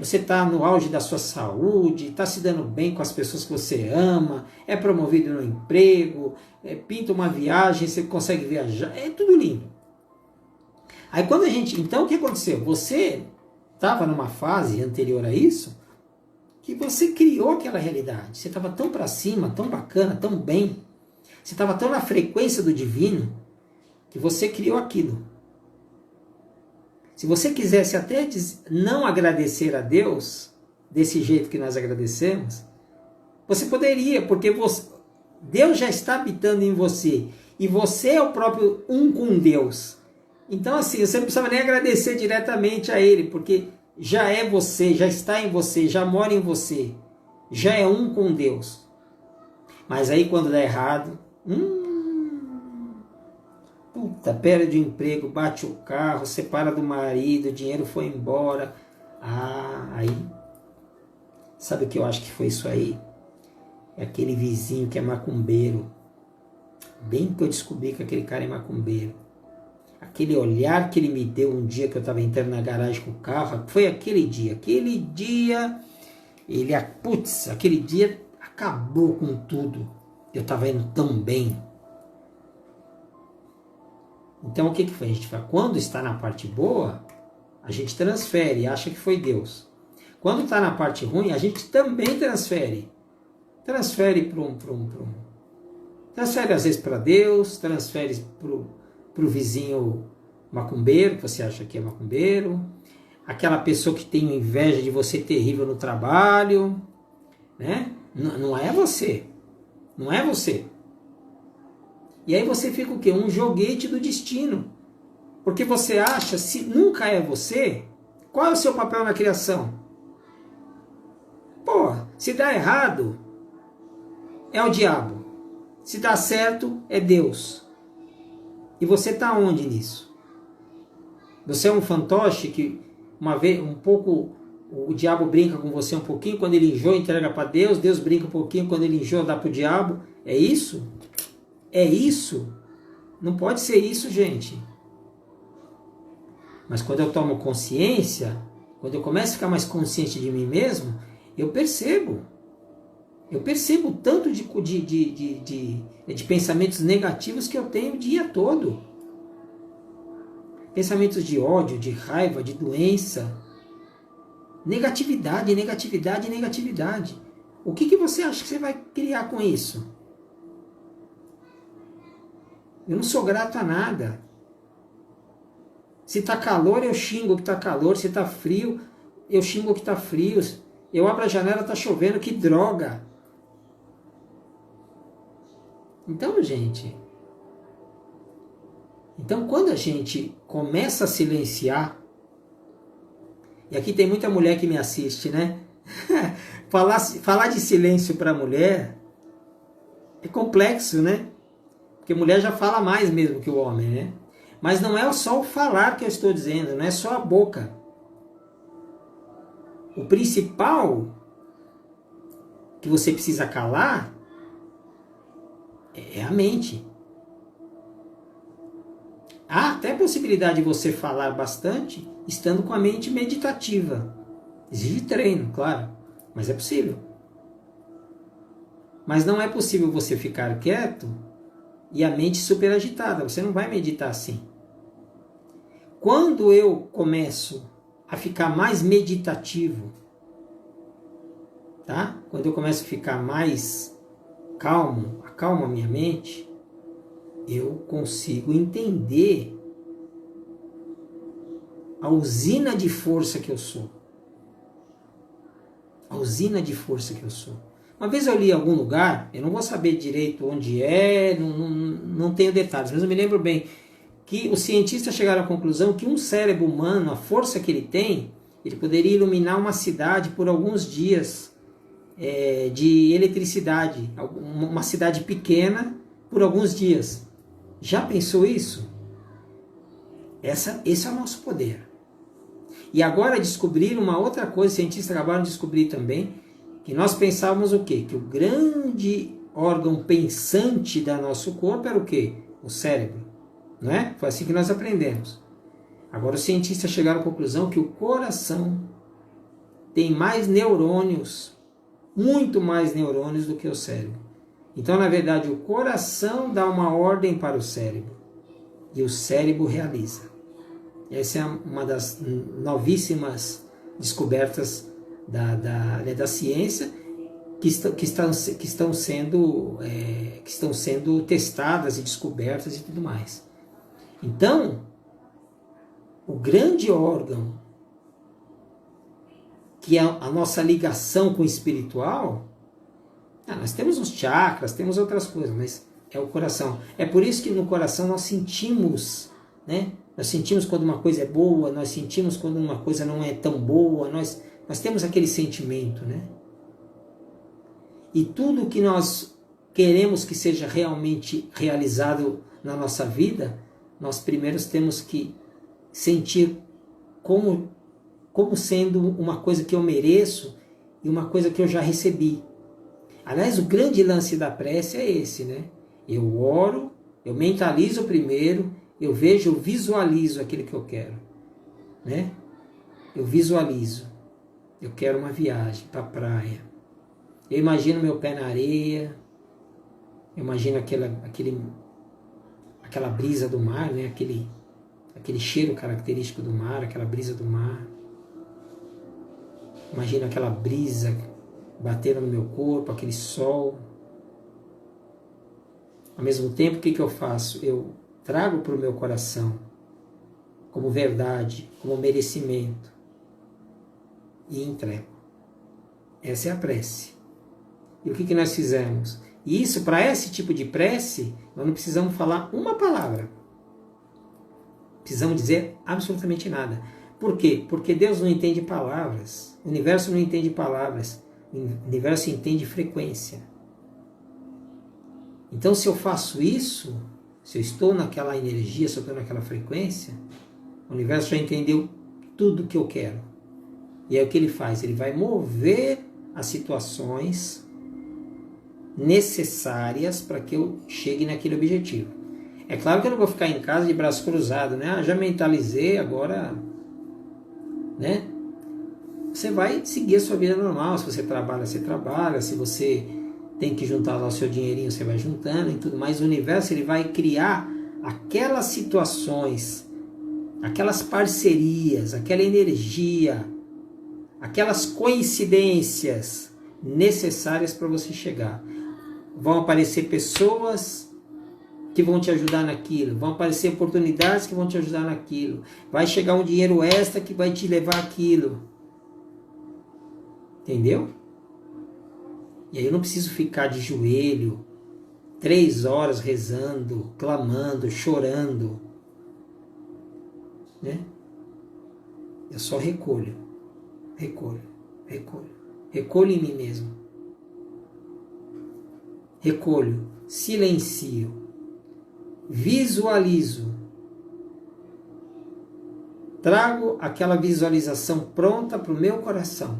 você está no auge da sua saúde, está se dando bem com as pessoas que você ama, é promovido no emprego, pinta uma viagem, você consegue viajar, é tudo lindo. Aí quando então o que aconteceu? Você estava numa fase anterior a isso, que você criou aquela realidade, você estava tão para cima, tão bacana, tão bem, você estava tão na frequência do divino, que você criou aquilo. Se você quisesse até não agradecer a Deus, desse jeito que nós agradecemos, você poderia, porque Deus já está habitando em você, e você é o próprio um com Deus. Então assim, você não precisava nem agradecer diretamente a Ele, porque já é você, já está em você, já mora em você, já é um com Deus. Mas aí quando dá errado, perde o emprego, bate o carro, separa do marido, o dinheiro foi embora. Aí, sabe o que eu acho que foi isso aí? É aquele vizinho que é macumbeiro. Bem que eu descobri que aquele cara é macumbeiro. Aquele olhar que ele me deu um dia que eu estava entrando na garagem com o carro, foi aquele dia. Aquele dia acabou com tudo. Eu estava indo tão bem. Então o que foi? A gente fala, quando está na parte boa, a gente transfere e acha que foi Deus. Quando está na parte ruim, a gente também transfere. Transfere transfere às vezes para Deus, transfere para o vizinho macumbeiro, que você acha que é macumbeiro, aquela pessoa que tem inveja de você terrível no trabalho, né? Não é você. Não é você. E aí você fica o quê? Um joguete do destino. Porque você acha, se nunca é você, qual é o seu papel na criação? Pô, se dá errado, é o diabo. Se dá certo, é Deus. E você está onde nisso? Você é um fantoche que uma vez, um pouco, o diabo brinca com você um pouquinho, quando ele enjoa, entrega para Deus, Deus brinca um pouquinho, quando ele enjoa, dá para o diabo. É isso? É isso? Não pode ser isso, gente. Mas quando eu tomo consciência, quando eu começo a ficar mais consciente de mim mesmo, eu percebo. Eu percebo o tanto de pensamentos negativos que eu tenho o dia todo. Pensamentos de ódio, de raiva, de doença. Negatividade, negatividade, negatividade. O que você acha que você vai criar com isso? Eu não sou grato a nada. Se está calor, eu xingo que está calor. Se está frio, eu xingo que está frio. Eu abro a janela, está chovendo, que droga. Então, gente... Então, quando a gente começa a silenciar... E aqui tem muita mulher que me assiste, né? falar de silêncio para mulher é complexo, né? Porque mulher já fala mais mesmo que o homem, né? Mas não é só o falar que eu estou dizendo, não é só a boca. O principal que você precisa calar é a mente. Há até a possibilidade de você falar bastante estando com a mente meditativa. Exige treino, claro, mas é possível. Mas não é possível você ficar quieto e a mente super agitada. Você não vai meditar assim. quando eu começo a ficar mais meditativo, tá? Quando eu começo a ficar mais calmo, acalmo a minha mente, eu consigo entender a usina de força que eu sou. A usina de força que eu sou. Uma vez eu li em algum lugar, eu não vou saber direito onde é, não tenho detalhes, mas eu me lembro bem que os cientistas chegaram à conclusão que um cérebro humano, a força que ele tem, ele poderia iluminar uma cidade por alguns dias de eletricidade, uma cidade pequena por alguns dias. Já pensou isso? Esse é o nosso poder. E agora descobriram uma outra coisa, os cientistas acabaram de descobrir também, que nós pensávamos o quê? Que o grande órgão pensante do nosso corpo era o quê? O cérebro. Não é? Foi assim que nós aprendemos. Agora os cientistas chegaram à conclusão que o coração tem mais neurônios, muito mais neurônios do que o cérebro. Então, na verdade, o coração dá uma ordem para o cérebro e o cérebro realiza. Essa é uma das novíssimas descobertas da ciência que estão sendo testadas e descobertas e tudo mais. Então, o grande órgão que é a nossa ligação com o espiritual, nós temos os chakras, temos outras coisas, mas é o coração. É por isso que no coração nós sentimos, né? Nós sentimos quando uma coisa é boa, nós sentimos quando uma coisa não é tão boa, nós temos aquele sentimento, né? E tudo que nós queremos que seja realmente realizado na nossa vida, nós primeiro temos que sentir como sendo uma coisa que eu mereço e uma coisa que eu já recebi. Aliás, o grande lance da prece é esse, né? Eu oro, eu mentalizo primeiro, eu vejo, eu visualizo aquilo que eu quero, né? Eu visualizo. Eu quero uma viagem para a praia. Eu imagino meu pé na areia. Eu imagino aquela brisa do mar, né? Aquele cheiro característico do mar, aquela brisa do mar. Imagino aquela brisa batendo no meu corpo, aquele sol. Ao mesmo tempo, o que eu faço? Eu trago para o meu coração como verdade, como merecimento e entrego. Essa é a prece. E o que nós fizemos? E isso, para esse tipo de prece, nós não precisamos falar uma palavra. Precisamos dizer absolutamente nada. Por quê? Porque Deus não entende palavras. O universo não entende palavras. O universo entende frequência. Então, se eu faço isso, se eu estou naquela energia, se eu estou naquela frequência, o universo já entendeu tudo o que eu quero. E é o que ele faz. Ele vai mover as situações necessárias para que eu chegue naquele objetivo. É claro que eu não vou ficar em casa de braço cruzado, né? Já mentalizei, agora, né? Você vai seguir a sua vida normal. Se você trabalha, você trabalha. Se você tem que juntar lá o seu dinheirinho, você vai juntando e tudo mais. O universo, ele vai criar aquelas situações, aquelas parcerias, aquela energia, aquelas coincidências necessárias para você chegar. Vão aparecer pessoas que vão te ajudar naquilo, vão aparecer oportunidades que vão te ajudar naquilo, vai chegar um dinheiro extra que vai te levar aquilo. Entendeu? E aí eu não preciso ficar de joelho 3 horas rezando, clamando, chorando, né? Eu só recolho em mim mesmo, recolho, silencio, visualizo, trago aquela visualização pronta para o meu coração,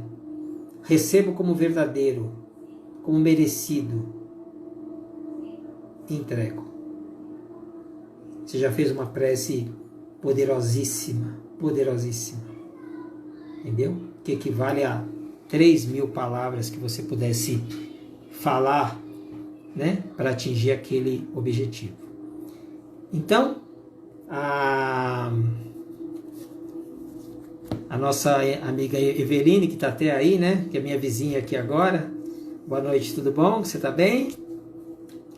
recebo como verdadeiro, como merecido, e entrego. Você já fez uma prece poderosíssima, entendeu? Que equivale a 3.000 palavras que você pudesse falar, né, para atingir aquele objetivo. Então, a nossa amiga Eveline, que está até aí, né? Que é minha vizinha aqui agora. Boa noite, tudo bom? Você está bem?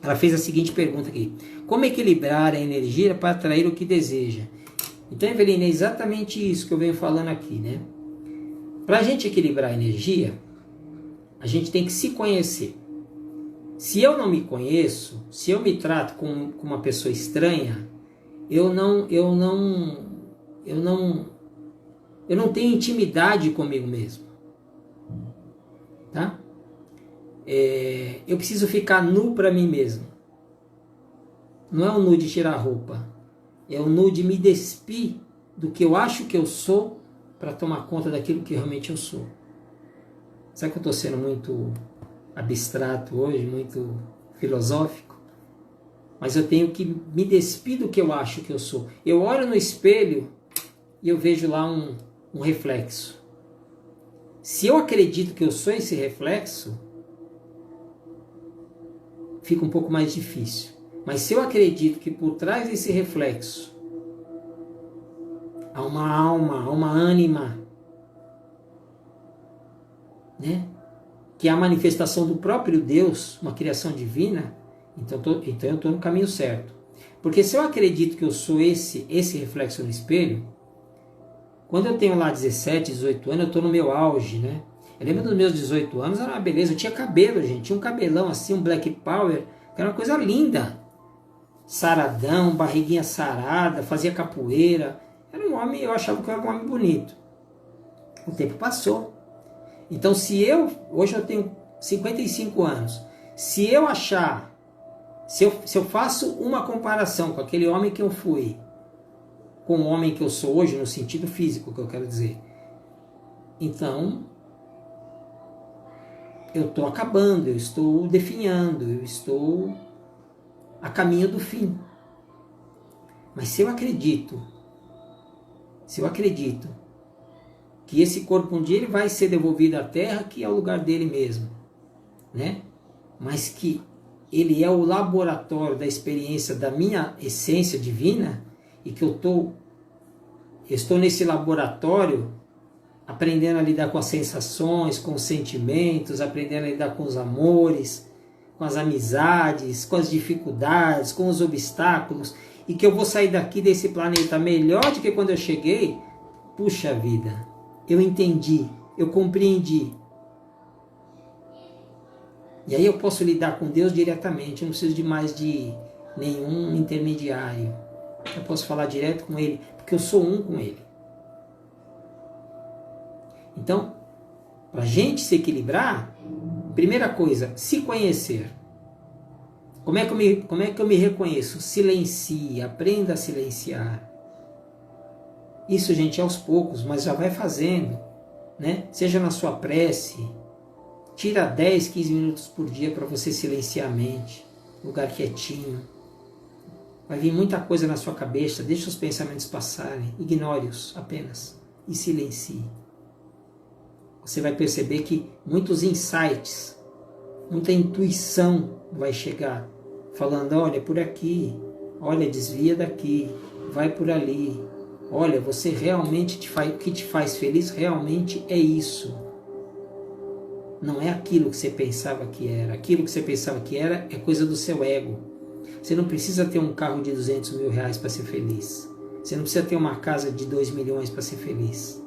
Ela fez a seguinte pergunta aqui: como equilibrar a energia para atrair o que deseja? Então, Eveline, é exatamente isso que eu venho falando aqui, né? Para a gente equilibrar a energia, a gente tem que se conhecer. Se eu não me conheço, se eu me trato como uma pessoa estranha, eu não tenho intimidade comigo mesmo, tá? Eu preciso ficar nu para mim mesmo. Não é o nu de tirar a roupa, é o nu de me despir do que eu acho que eu sou para tomar conta daquilo que realmente eu sou. Será que eu estou sendo muito abstrato hoje, muito filosófico? Mas eu tenho que me despir do que eu acho que eu sou. Eu olho no espelho e eu vejo lá um reflexo. Se eu acredito que eu sou esse reflexo, fica um pouco mais difícil. Mas se eu acredito que por trás desse reflexo há uma alma, há uma ânima, né? Que é a manifestação do próprio Deus, uma criação divina, então eu estou no caminho certo. Porque se eu acredito que eu sou esse reflexo no espelho, quando eu tenho lá 17, 18 anos, eu estou no meu auge, né? Eu lembro dos meus 18 anos, era uma beleza, eu tinha cabelo, gente, tinha um cabelão assim, um black power, que era uma coisa linda. Saradão, barriguinha sarada, fazia capoeira. Era um homem, eu achava que eu era um homem bonito. O tempo passou. Então, hoje eu tenho 55 anos, se eu achar, se eu faço uma comparação com aquele homem que eu fui, com o homem que eu sou hoje, no sentido físico que eu quero dizer, então, eu estou acabando, eu estou definhando, eu estou a caminho do fim. Mas se eu acredito que esse corpo um dia ele vai ser devolvido à Terra, que é o lugar dele mesmo, né? Mas que ele é o laboratório da experiência da minha essência divina, e que eu estou nesse laboratório aprendendo a lidar com as sensações, com os sentimentos, aprendendo a lidar com os amores, com as amizades, com as dificuldades, com os obstáculos, e que eu vou sair daqui desse planeta melhor do que quando eu cheguei. Puxa vida, eu entendi, eu compreendi. E aí eu posso lidar com Deus diretamente, eu não preciso de mais de nenhum intermediário. Eu posso falar direto com Ele, porque eu sou um com Ele. Então, para a gente se equilibrar, primeira coisa, se conhecer. Como é que eu me reconheço? Silencie, aprenda a silenciar. Isso, gente, aos poucos, mas já vai fazendo, né? Seja na sua prece, tira 10, 15 minutos por dia para você silenciar a mente, lugar quietinho. Vai vir muita coisa na sua cabeça, deixa os pensamentos passarem, ignore-os apenas e silencie. Você vai perceber que muitos insights, muita intuição vai chegar, falando, olha, por aqui, olha, desvia daqui, vai por ali, olha, você realmente o que te faz feliz realmente é isso. Não é aquilo que você pensava que era. Aquilo que você pensava que era é coisa do seu ego. Você não precisa ter um carro de 200 mil reais para ser feliz. Você não precisa ter uma casa de 2 milhões para ser feliz.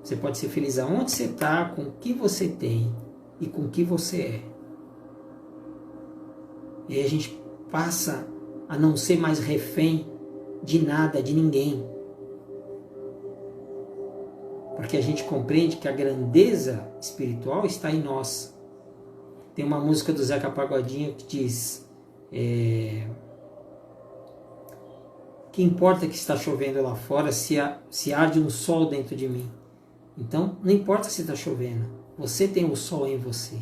Você pode ser feliz aonde você está, com o que você tem e com o que você é. E aí a gente passa a não ser mais refém de nada, de ninguém. Porque a gente compreende que a grandeza espiritual está em nós. Tem uma música do Zeca Pagodinho que diz: que importa que está chovendo lá fora se arde um sol dentro de mim. Então, não importa se está chovendo, você tem o sol em você.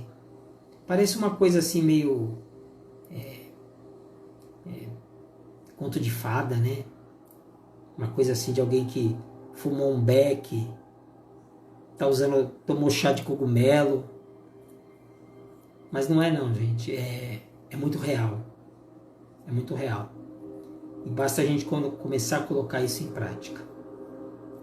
Parece uma coisa assim meio conto de fada, né? Uma coisa assim de alguém que fumou um beck, tomou chá de cogumelo. Mas não é não, gente. É muito real. É muito real. E basta a gente quando começar a colocar isso em prática.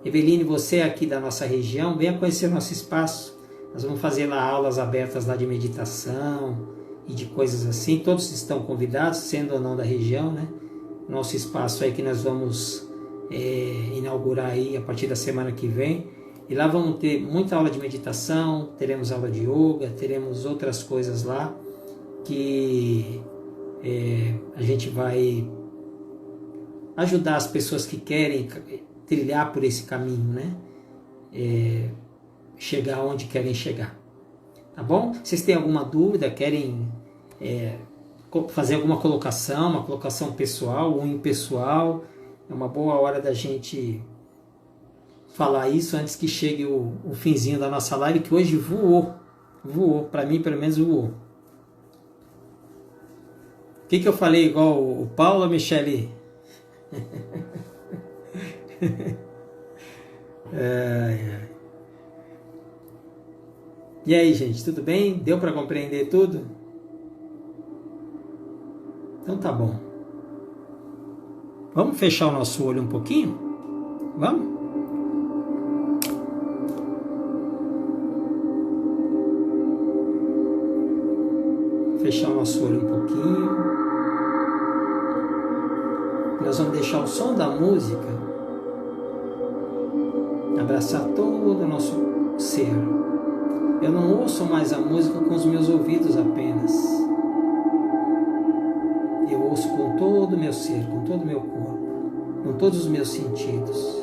Eveline, você aqui da nossa região, venha conhecer o nosso espaço. Nós vamos fazer lá aulas abertas lá de meditação e de coisas assim. Todos estão convidados, sendo ou não da região, né? Nosso espaço aí que nós vamos inaugurar aí a partir da semana que vem. E lá vamos ter muita aula de meditação, teremos aula de yoga, teremos outras coisas lá que a gente vai ajudar as pessoas que querem trilhar por esse caminho, né? Chegar onde querem chegar. Tá bom? Vocês têm alguma dúvida, querem fazer alguma colocação, uma colocação pessoal ou impessoal, é uma boa hora da gente falar isso antes que chegue o finzinho da nossa live, que hoje voou, para mim pelo menos voou. O que eu falei igual o Paulo, Michele? E aí, gente, tudo bem? Deu para compreender tudo? Então tá bom. Vamos fechar o nosso olho um pouquinho? Vamos? Fechar o nosso olho um pouquinho. Nós vamos deixar o som da música abraçar todo o nosso ser. Eu não ouço mais a música com os meus ouvidos apenas. Eu ouço com todo o meu ser, com todo o meu corpo, com todos os meus sentidos.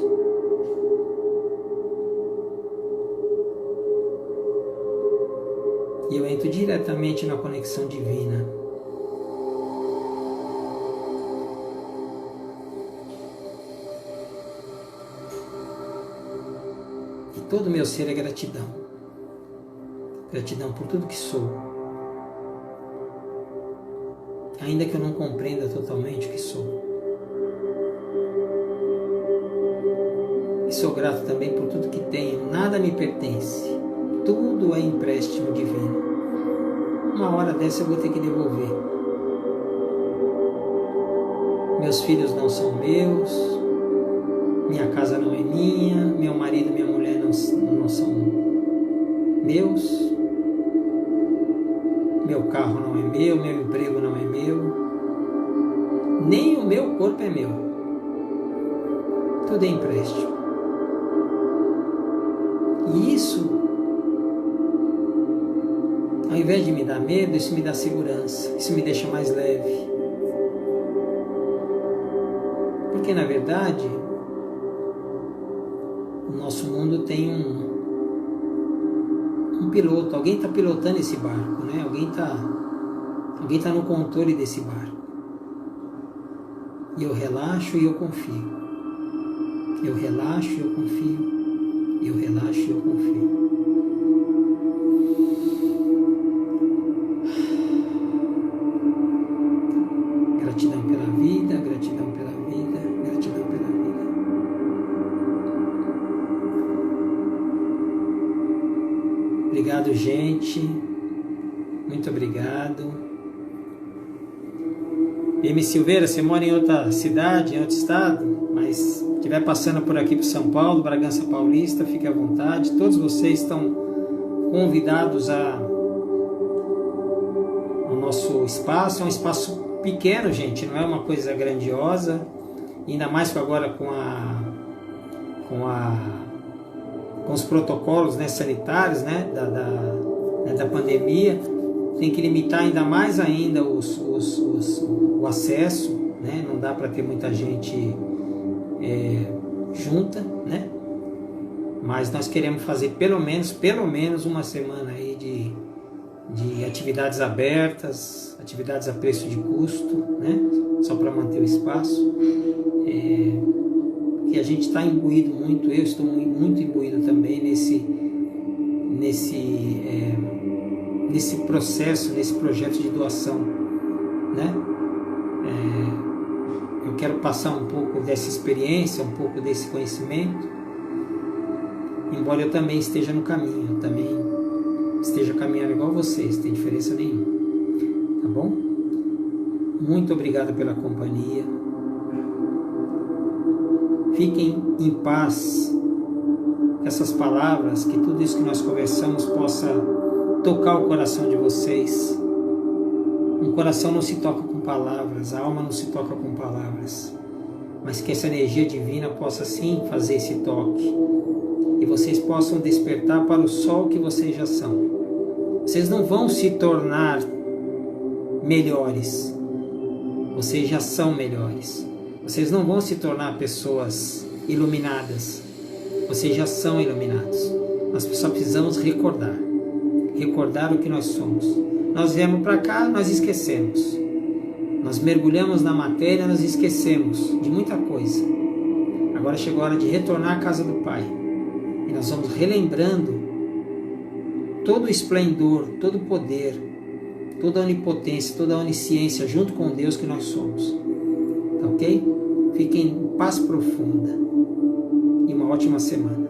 E eu entro diretamente na conexão divina. E todo o meu ser é gratidão. Gratidão por tudo que sou. Ainda que eu não compreenda totalmente o que sou. E sou grato também por tudo que tenho. Nada me pertence. Tudo é empréstimo divino. Uma hora dessa eu vou ter que devolver. Meus filhos não são meus. Minha casa não é minha. Meu marido e minha mulher não são meus. Meu carro não é meu. Meu emprego não é meu. Nem o meu corpo é meu. Tudo é empréstimo. E isso, ao invés de me dar medo, isso me dá segurança, isso me deixa mais leve. Porque, na verdade, o nosso mundo tem um piloto, alguém está pilotando esse barco, né? Alguém tá no controle desse barco. E eu relaxo e eu confio. Eu relaxo e eu confio. Eu relaxo e eu confio. Gratidão pela vida, gratidão pela vida, gratidão pela vida. Obrigado, gente. Muito obrigado. M. Silveira, você mora em outra cidade, em outro estado, mas estiver passando por aqui para São Paulo, Bragança Paulista, fique à vontade. Todos vocês estão convidados ao nosso espaço. É um espaço pequeno, gente, não é uma coisa grandiosa, ainda mais que agora com os protocolos, né, sanitários, né, da pandemia, tem que limitar ainda mais ainda o acesso, né, não dá para ter muita gente junta, né, mas nós queremos fazer pelo menos uma semana aí de atividades abertas, atividades a preço de custo, né? Só para manter o espaço. Que a gente está imbuído muito, eu estou muito imbuído também nesse processo, nesse projeto de doação, né? Eu quero passar um pouco dessa experiência, um pouco desse conhecimento, embora eu também esteja no caminho, eu também esteja caminhando igual vocês, não tem diferença nenhuma, tá bom? Muito obrigado pela companhia. Fiquem em paz que essas palavras, que tudo isso que nós conversamos possa tocar o coração de vocês. Um coração não se toca com palavras, a alma não se toca com palavras, mas que essa energia divina possa sim fazer esse toque e vocês possam despertar para o sol que vocês já são. Vocês não vão se tornar melhores, vocês já são melhores. Vocês não vão se tornar pessoas iluminadas, vocês já são iluminados. Nós só precisamos recordar o que nós somos. Nós viemos para cá, nós esquecemos. Nós mergulhamos na matéria, nós esquecemos de muita coisa. Agora chegou a hora de retornar à casa do Pai. E nós vamos relembrando todo o esplendor, todo o poder, toda a onipotência, toda a onisciência junto com Deus que nós somos. Tá ok? Fiquem em paz profunda e uma ótima semana.